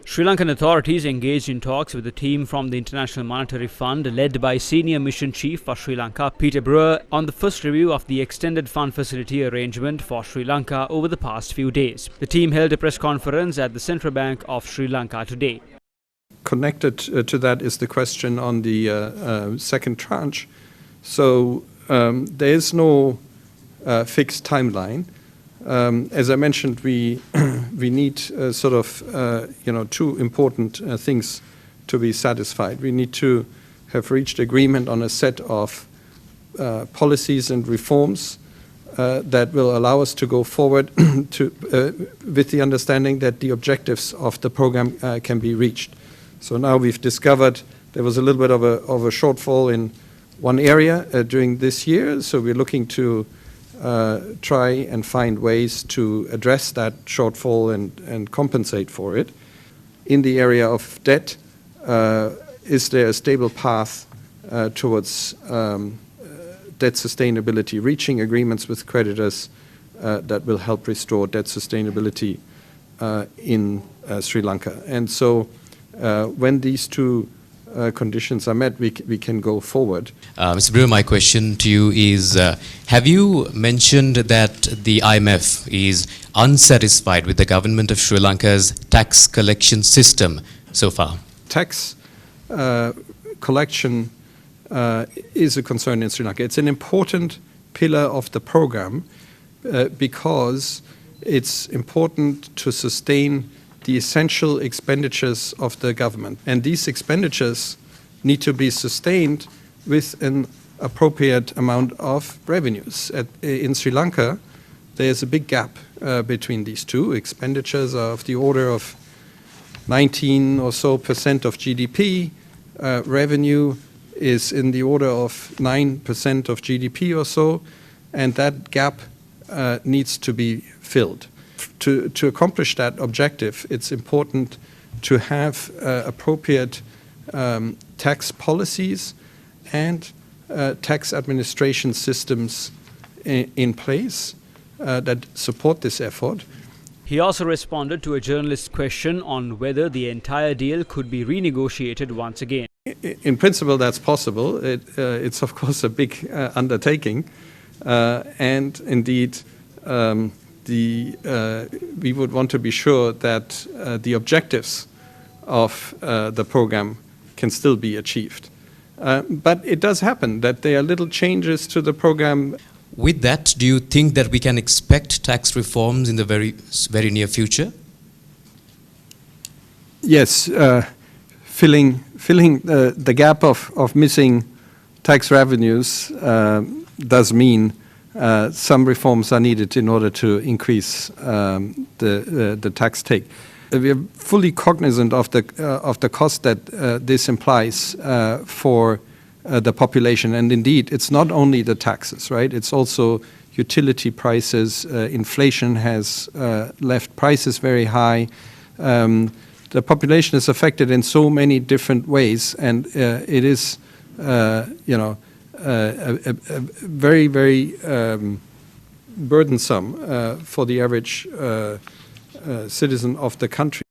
Sri Lankan authorities engaged in talks with the team from the International Monetary Fund led by Senior Mission Chief for Sri Lanka, Peter Brewer, on the first review of the Extended Fund Facility arrangement for Sri Lanka over the past few days. The team held a press conference at the Central Bank of Sri Lanka today. Connected to that is the question on the second tranche. So there is no fixed timeline. As I mentioned, we need two important things to be satisfied. We need to have reached agreement on a set of policies and reforms that will allow us to go forward with the understanding that the objectives of the program can be reached. So now we've discovered there was a little bit of a shortfall in one area during this year, so we're looking to try and find ways to address that shortfall and compensate for it. In the area of debt, is there a stable path towards debt sustainability, reaching agreements with creditors that will help restore debt sustainability in Sri Lanka? And so when these two conditions are met, we can go forward. Mr. Brewer, my question to you is, have you mentioned that the IMF is unsatisfied with the government of Sri Lanka's tax collection system so far? Tax collection is a concern in Sri Lanka. It's an important pillar of the program because it's important to sustain the essential expenditures of the government. And these expenditures need to be sustained with an appropriate amount of revenues. In Sri Lanka, there's a big gap between these two. Expenditures are of the order of 19% or so of GDP. Revenue is in the order of 9% of GDP or so. And that gap needs to be filled. To accomplish that objective, it's important to have appropriate tax policies and tax administration systems in place that support this effort. He also responded to a journalist's question on whether the entire deal could be renegotiated once again. In principle, that's possible. It's of course a big undertaking, and indeed we would want to be sure that the objectives of the program can still be achieved. But it does happen that there are little changes to the program. With that, do you think that we can expect tax reforms in the very near future? Yes, filling the gap of missing tax revenues does mean some reforms are needed in order to increase the tax take. We are fully cognizant of the cost that this implies for the population, and indeed, it's not only the taxes, right? It's also utility prices. Inflation has left prices very high. The population is affected in so many different ways, and it is, very, very burdensome for the average citizen of the country.